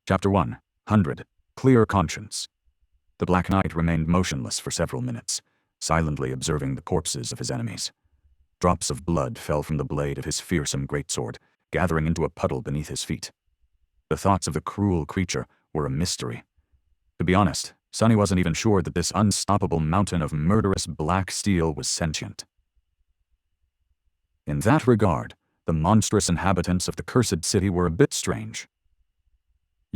Chapter 100. Clear Conscience. The Black Knight remained motionless for several minutes, silently observing the corpses of his enemies. Drops of blood fell from the blade of his fearsome greatsword, gathering into a puddle beneath his feet. The thoughts of the cruel creature were a mystery. To be honest, Sonny wasn't even sure that this unstoppable mountain of murderous black steel was sentient. In that regard, the monstrous inhabitants of the cursed city were a bit strange.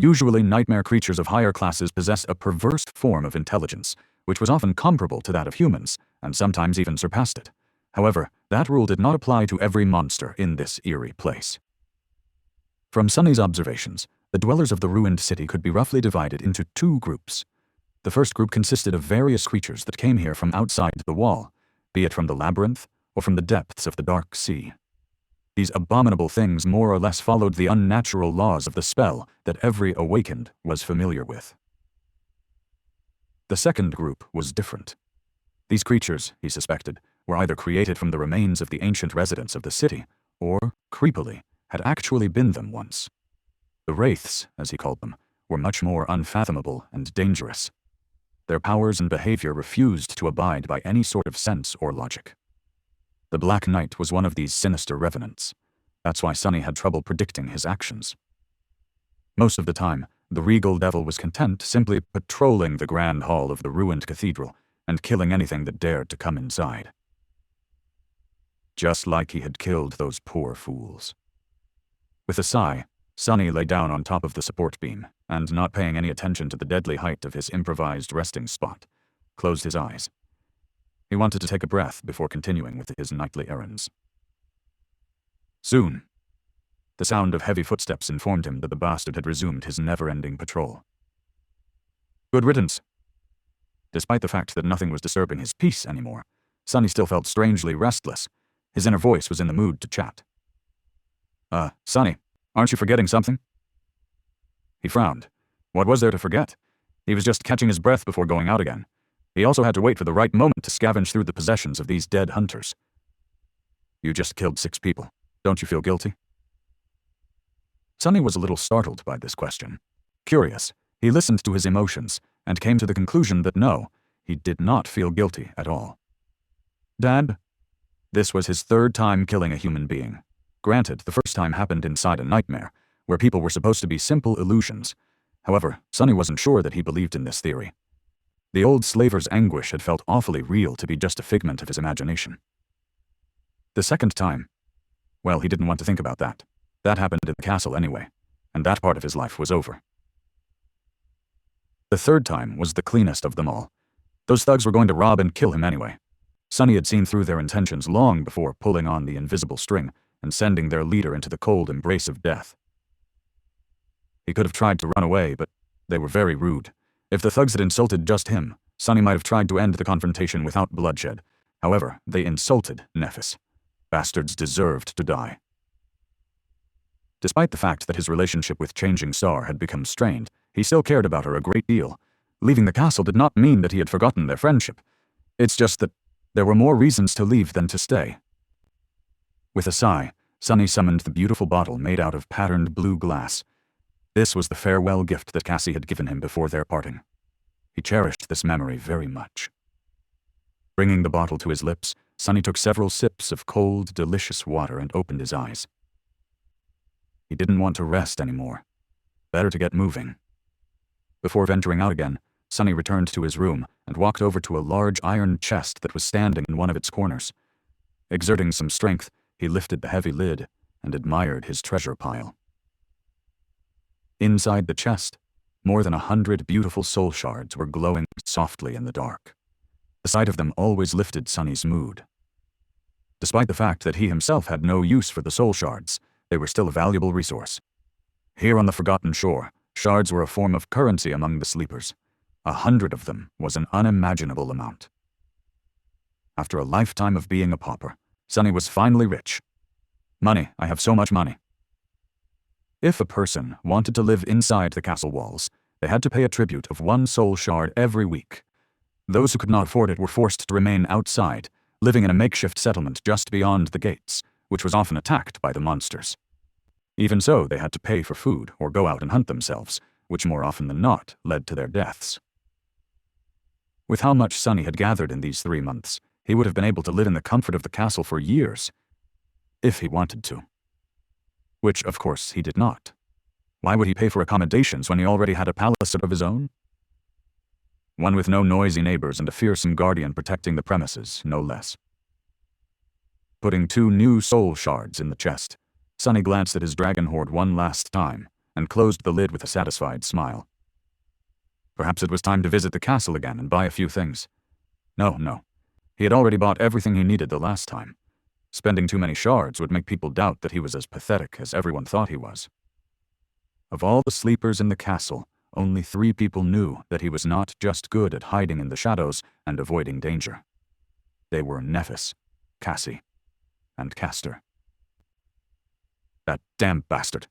Usually, nightmare creatures of higher classes possess a perverse form of intelligence, which was often comparable to that of humans, and sometimes even surpassed it. However, that rule did not apply to every monster in this eerie place. From Sonny's observations, the dwellers of the ruined city could be roughly divided into two groups. The first group consisted of various creatures that came here from outside the wall, be it from the labyrinth or from the depths of the dark sea. These abominable things more or less followed the unnatural laws of the spell that every awakened was familiar with. The second group was different. These creatures, he suspected, were either created from the remains of the ancient residents of the city, or, creepily, had actually been them once. The Wraiths, as he called them, were much more unfathomable and dangerous. Their powers and behavior refused to abide by any sort of sense or logic. The Black Knight was one of these sinister revenants. That's why Sonny had trouble predicting his actions. Most of the time, the regal devil was content simply patrolling the grand hall of the ruined cathedral and killing anything that dared to come inside. Just like he had killed those poor fools. With a sigh, Sonny lay down on top of the support beam, and not paying any attention to the deadly height of his improvised resting spot, closed his eyes. He wanted to take a breath before continuing with his nightly errands. Soon, the sound of heavy footsteps informed him that the bastard had resumed his never-ending patrol. Good riddance. Despite the fact that nothing was disturbing his peace anymore, Sonny still felt strangely restless. His inner voice was in the mood to chat. Sonny, aren't you forgetting something? He frowned. What was there to forget? He was just catching his breath before going out again. He also had to wait for the right moment to scavenge through the possessions of these dead hunters. You just killed 6 people. Don't you feel guilty? Sonny was a little startled by this question. Curious, he listened to his emotions and came to the conclusion that no, he did not feel guilty at all. Dad? This was his 3rd time killing a human being. Granted, the first time happened inside a nightmare, where people were supposed to be simple illusions. However, Sonny wasn't sure that he believed in this theory. The old slaver's anguish had felt awfully real to be just a figment of his imagination. The second time, well, he didn't want to think about that. That happened in the castle anyway, and that part of his life was over. The third time was the cleanest of them all. Those thugs were going to rob and kill him anyway. Sonny had seen through their intentions long before pulling on the invisible string and sending their leader into the cold embrace of death. He could have tried to run away, but they were very rude. If the thugs had insulted just him, Sonny might have tried to end the confrontation without bloodshed. However, they insulted Nephis. Bastards deserved to die. Despite the fact that his relationship with Changing Star had become strained, he still cared about her a great deal. Leaving the castle did not mean that he had forgotten their friendship. It's just that there were more reasons to leave than to stay. With a sigh, Sonny summoned the beautiful bottle made out of patterned blue glass. This was the farewell gift that Cassie had given him before their parting. He cherished this memory very much. Bringing the bottle to his lips, Sonny took several sips of cold, delicious water and opened his eyes. He didn't want to rest anymore. Better to get moving. Before venturing out again, Sonny returned to his room and walked over to a large iron chest that was standing in one of its corners. Exerting some strength, he lifted the heavy lid and admired his treasure pile. Inside the chest, more than 100 beautiful soul shards were glowing softly in the dark. The sight of them always lifted Sonny's mood. Despite the fact that he himself had no use for the soul shards, they were still a valuable resource. Here on the Forgotten Shore, shards were a form of currency among the sleepers. 100 of them was an unimaginable amount. After a lifetime of being a pauper, Sonny was finally rich. Money, I have so much money. If a person wanted to live inside the castle walls, they had to pay a tribute of 1 soul shard every week. Those who could not afford it were forced to remain outside, living in a makeshift settlement just beyond the gates, which was often attacked by the monsters. Even so, they had to pay for food or go out and hunt themselves, which more often than not led to their deaths. With how much Sonny had gathered in these 3 months, he would have been able to live in the comfort of the castle for years, if he wanted to. Which, of course, he did not. Why would he pay for accommodations when he already had a palace of his own? One with no noisy neighbors and a fearsome guardian protecting the premises, no less. Putting 2 new soul shards in the chest, Sonny glanced at his dragon hoard one last time and closed the lid with a satisfied smile. Perhaps it was time to visit the castle again and buy a few things. No. He had already bought everything he needed the last time. Spending too many shards would make people doubt that he was as pathetic as everyone thought he was. Of all the sleepers in the castle, only 3 people knew that he was not just good at hiding in the shadows and avoiding danger. They were Nephis, Cassie, and Castor. That damn bastard.